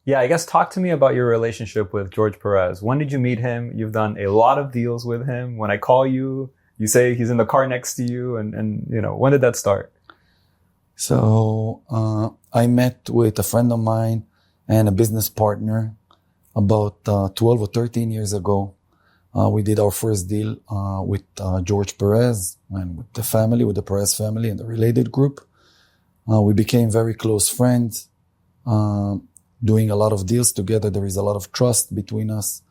Yeah, I guess talk to me about your relationship with Jorge Perez. When did you meet him? You've done a lot of deals with him. When I call you, you say he's in the car next to you. And when did that start? So I met with a friend of mine and a business partner about 12 or 13 years ago. We did our first deal with Jorge Perez and with the family, with the Perez family and the related group. We became very close friends, doing a lot of deals together. There is a lot of trust between us.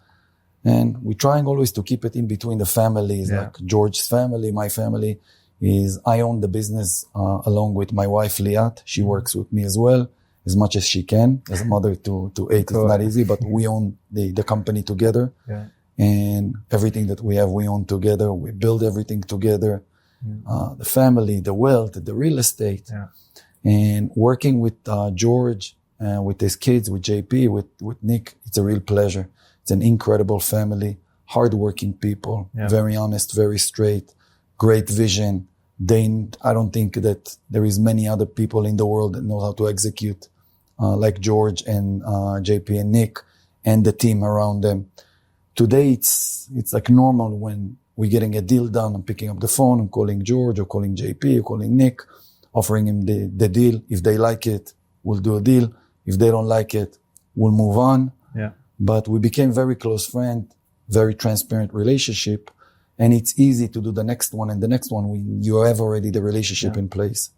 And we're trying always to keep it in between the families, like George's family, my family. I own the business along with my wife, Liat. She works with me as well, as much as she can. As a mother to 8, it's not easy, but we own the company together. Yeah. And everything that we have, we own together. We build everything together. The family, the wealth, the real estate. Yeah. And working with George, with his kids, with JP, with Nick, it's a real pleasure. It's an incredible family, hardworking people, very honest, very straight, great vision. I don't think that there is many other people in the world that know how to execute like George and JP and Nick and the team around them. Today, it's like normal when we're getting a deal done. I'm picking up the phone, I'm calling George or calling JP or calling Nick, offering him the deal. If they like it, we'll do a deal. If they don't like it, we'll move on. Yeah. But we became very close friends, very transparent relationship. And it's easy to do the next one and the next one when you have already the relationship in place.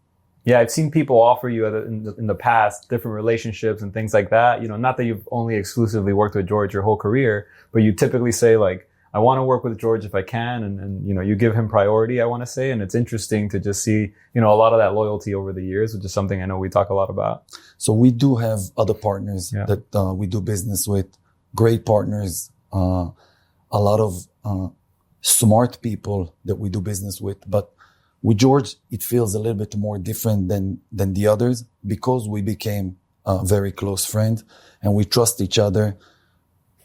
Yeah, I've seen people offer you in the past different relationships and things like that. Not that you've only exclusively worked with George your whole career, but you typically say like, I want to work with George if I can. And you give him priority, I want to say. And it's interesting to just see, a lot of that loyalty over the years, which is something I know we talk a lot about. So we do have other partners that we do business with, great partners, a lot of smart people that we do business with. But with George, it feels a little bit more different than the others because we became a very close friend and we trust each other.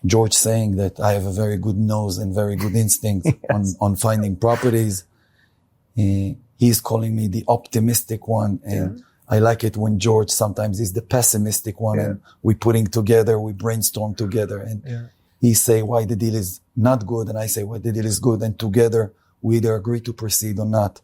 George saying that I have a very good nose and very good instinct on finding properties. He's calling me the optimistic one. And I like it when George sometimes is the pessimistic one and we putting together, we brainstorm together and he say why the deal is not good. And I say why the deal is good. And together we either agree to proceed or not.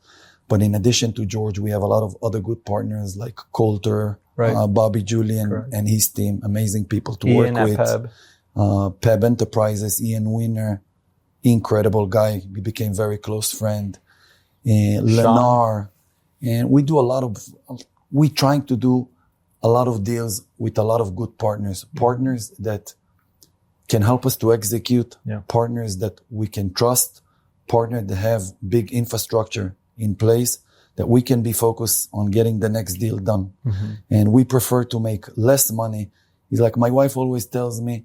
But in addition to George, we have a lot of other good partners like Coulter, Bobby Julian and his team, amazing people to work with. Peb Enterprises, Ian Winner, incredible guy. We became very close friend. Lennar. And we're trying to do a lot of deals with a lot of good partners that can help us to execute, partners that we can trust, partners that have big infrastructure in place that we can be focused on getting the next deal done. Mm-hmm. And we prefer to make less money. It's like my wife always tells me,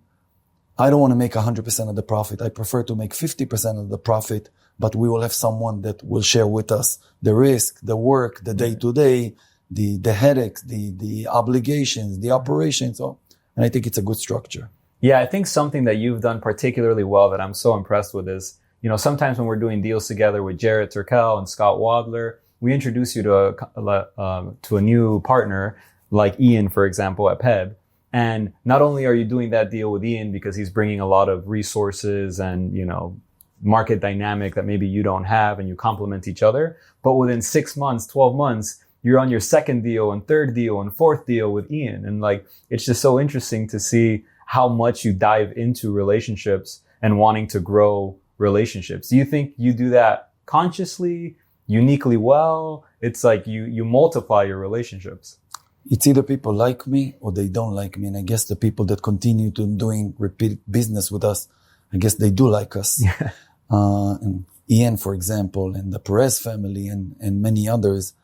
I don't want to make 100% of the profit. I prefer to make 50% of the profit, but we will have someone that will share with us the risk, the work, the day-to-day, the headaches, the obligations, the operations. And I think it's a good structure. Yeah, I think something that you've done particularly well that I'm so impressed with is, sometimes when we're doing deals together with Jared Turkel and Scott Wadler, we introduce you to a new partner like Ian, for example, at Peb. And not only are you doing that deal with Ian because he's bringing a lot of resources and, market dynamic that maybe you don't have and you complement each other, but within 6 months, 12 months, you're on your second deal and third deal and fourth deal with Ian. And it's just so interesting to see how much you dive into relationships and wanting to grow relationships. Do you think you do that consciously, uniquely well? It's like you multiply your relationships. It's either people like me or they don't like me. And I guess the people that continue to doing repeat business with us, I guess they do like us. Yeah. And Ian, for example, and the Perez family and many others,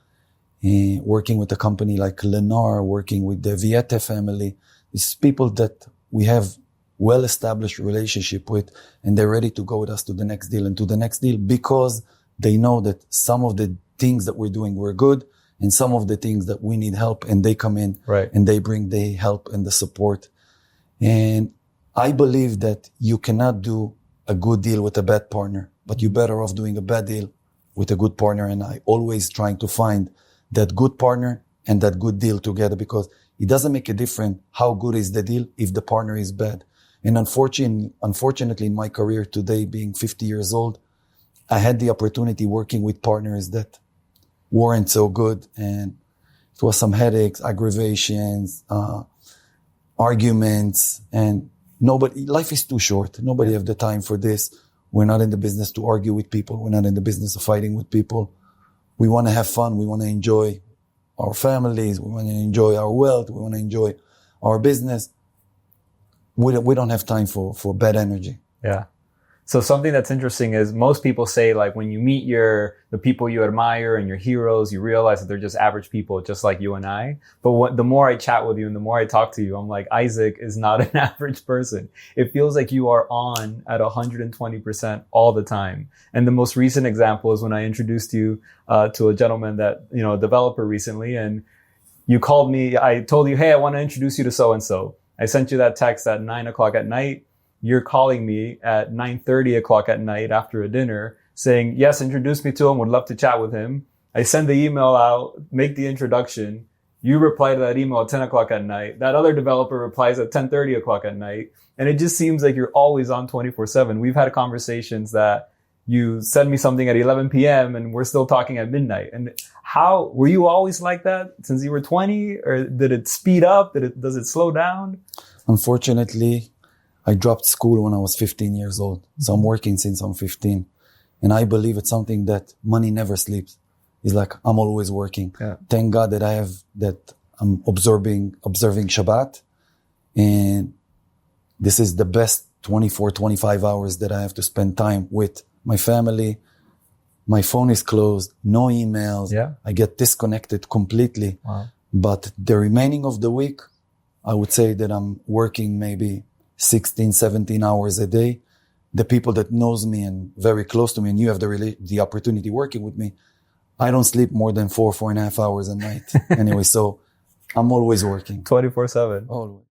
working with a company like Lennar, working with the Viette family, it's people that we have well-established relationship with, and they're ready to go with us to the next deal and to the next deal because they know that some of the things that we're doing were good and some of the things that we need help, and they come in and they bring the help and the support. And I believe that you cannot do a good deal with a bad partner, but you're better off doing a bad deal with a good partner. And I always trying to find that good partner and that good deal together because It doesn't make a difference how good is the deal if the partner is bad. And unfortunately, in my career today, being 50 years old, I had the opportunity working with partners that weren't so good. And it was some headaches, aggravations, arguments, and life is too short. Nobody have the time for this. We're not in the business to argue with people. We're not in the business of fighting with people. We want to have fun. We want to enjoy our families. We want to enjoy our wealth. We want to enjoy our business. We don't have time for bad energy. Yeah. So something that's interesting is most people say, like, when you meet the people you admire and your heroes, you realize that they're just average people, just like you and I. But the more I chat with you and the more I talk to you, I'm like, Isaac is not an average person. It feels like you are on at 120% all the time. And the most recent example is when I introduced you to a gentleman that, a developer recently, and you called me. I told you, hey, I want to introduce you to so-and-so. I sent you that text at 9:00 at night. You're calling me at 9:30 at night after a dinner saying, yes, introduce me to him. Would love to chat with him. I send the email out, make the introduction. You reply to that email at 10:00 at night. That other developer replies at 10:30 at night. And it just seems like you're always on 24/7. We've had conversations that you send me something at 11 p.m. and we're still talking at midnight. And how, were you always like that since you were 20, or did it speed up? Does it slow down? Unfortunately, I dropped school when I was 15 years old. So I'm working since I'm 15. And I believe it's something that money never sleeps. It's like, I'm always working. Yeah. Thank God that I'm observing Shabbat. And this is the best 24, 25 hours that I have to spend time with my family. My phone is closed, no emails. Yeah. I get disconnected completely. Wow. But the remaining of the week, I would say that I'm working maybe 16, 17 hours a day. The people that knows me and very close to me, and you have the opportunity working with me, I don't sleep more than 4.5 hours a night. Anyway, so I'm always working. 24/7. Always.